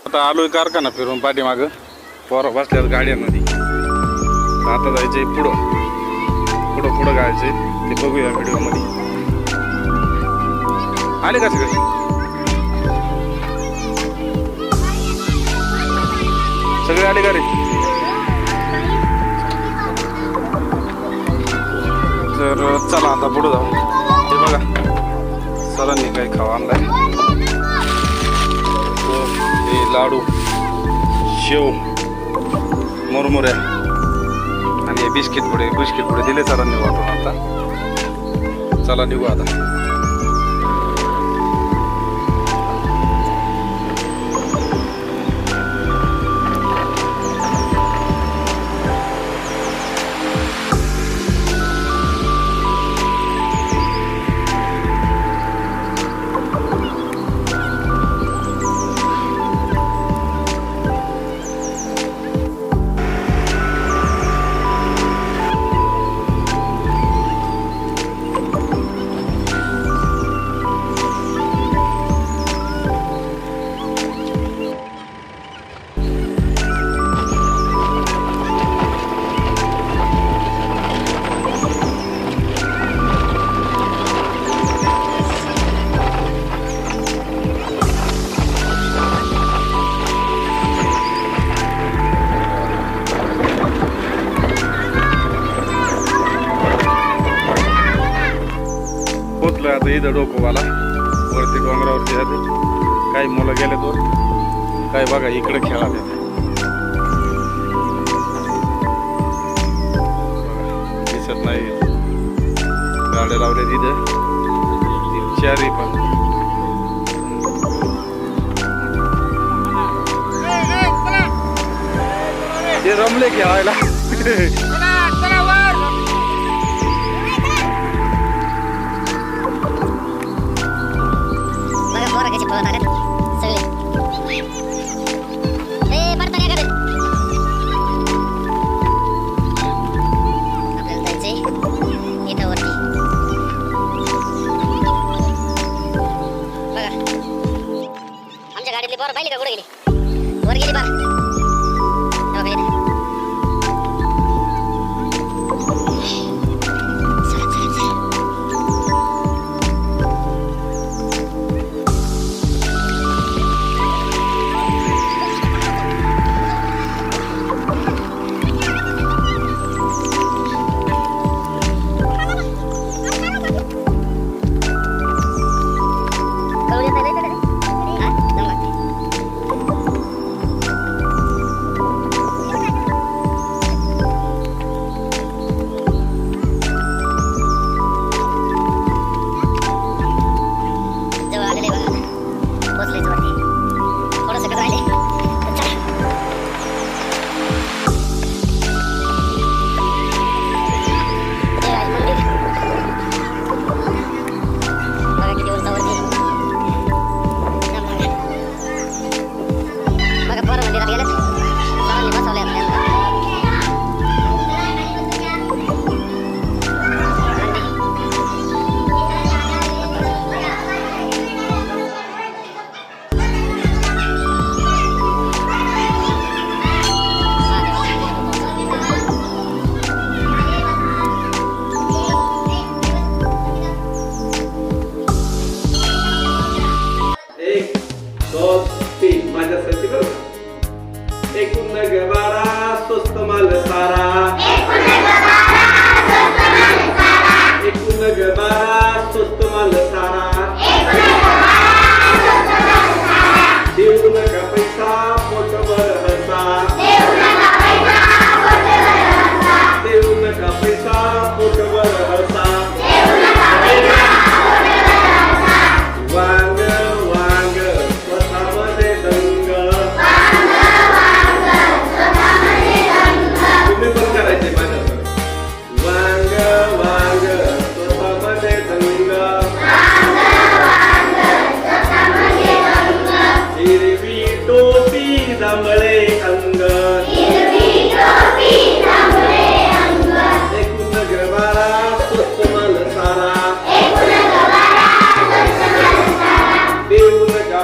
आता आलोय कारखाना फिरून पाठीमाग पोरं बसल्यात गाड्यांमध्ये. आता जायचंय पुढं पुढं जायचंय ते बघूया व्हिडिओ मध्ये. आले का सगळे? सगळे आले का रे? तर चला आता पुढे जाऊ. हे बघा सरांनी काही खावा आणलाय. हे लाडू, शेव, मुरमुऱ्या आणि बिस्किट पुढे दिले सरांनी वाटून. आता चला निघू आता. पोचलोय आता इथं डोकोवाला वरती डोंगरावरती जाते. काही मुलं गेले तो काय बघा इकडे खेळाले. दिसत नाही गाड्या लावल्या तिथं चारी पण. ते रमले खेळायला. आमच्या गाडीतली पोरं पाहिली का कुठे गेली? वर गेली बा.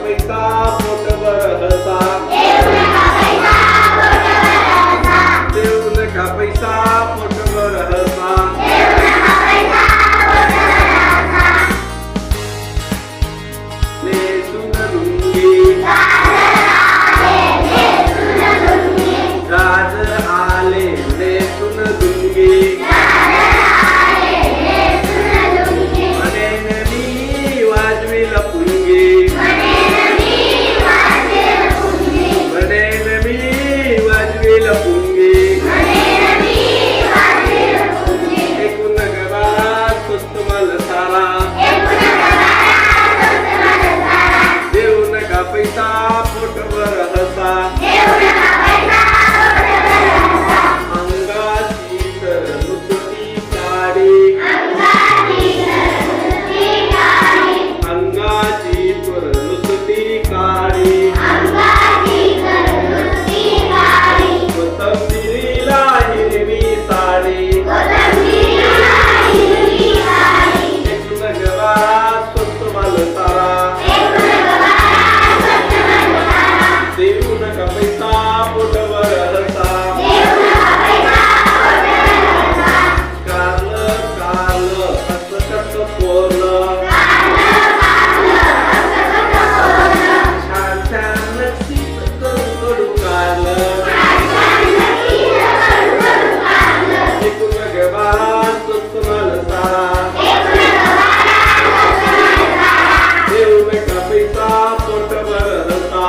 पैसा पोटभर हसा पोटवर हसा अंगाची तर नुसती काळी अंगाची तर नुसती काळी कोथिंबिरीला हिरवी साडी एकूण गवारा स्वस्त माल सारा देऊ नका पैसा पोटवर हसा कारलं कारलं असं कसं पोरलं छान छान नक्षीत कडू कडू कारलं एकूण गवारा स्वस्त माल सारा देऊ नका पैसा पोटवर हसा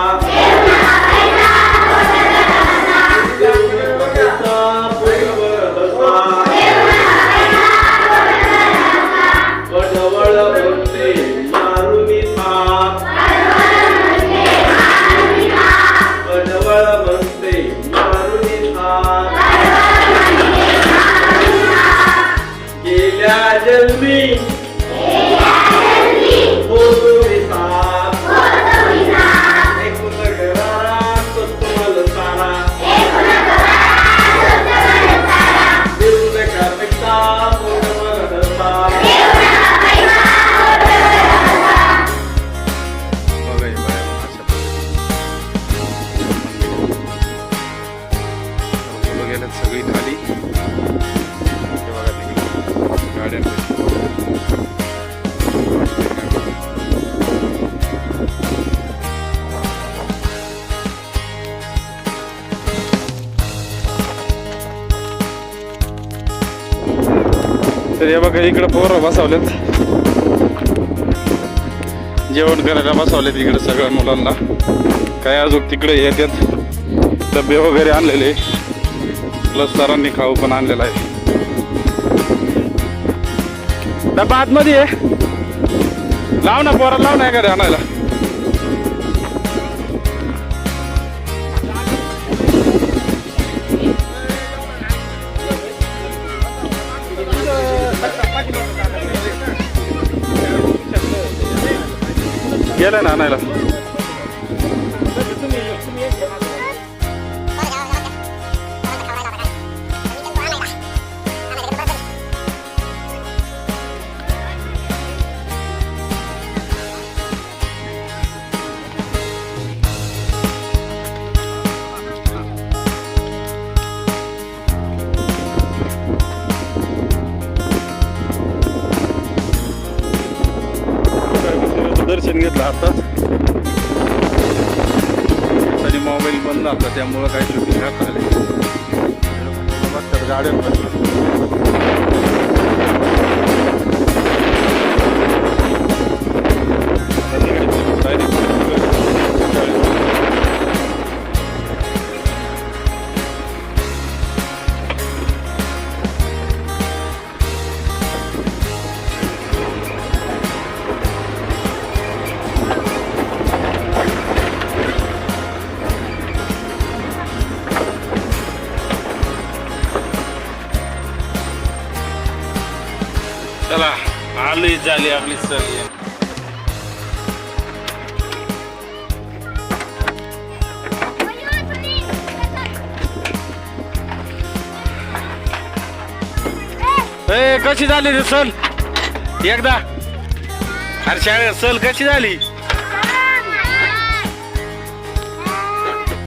देऊ नका पैसा पोटवर हसा वडवळ म्हणते मारुनी थाप वडवळ म्हणते मारुनी थाप गेल्या जन्मी होतो मी साप एकूण गवारा स्वस्त माल सारा देऊ नका पैसा पोटवर हसा बघा हे बाहेर अशा पद्धतीने मुलं गेल्यात सगळी खाली. हे बघा तिकडे गाड्यांपैकी तर हे बघा इकडे पोरं बसवलेत, जेवण करायला बसवलेत इकडे सगळ्या मुलांना. काय अजून तिकडे येतात, डबे वगैरे आणलेले, प्लस सरांनी खाऊ पण आणलेला आहे. डबा आतमध्ये आहे, लाव ना पोरा, लाव ना घरी आणायला. गेला ना आणायला. दर्शन घेतलं आता आणि मोबाईल बंद झाला, त्यामुळं काही शूटिंग करता आले. गाड्या चला आली झाली आपली सहल. कशी झाली रे सल एकदा? अरे शाळेत सल कशी झाली?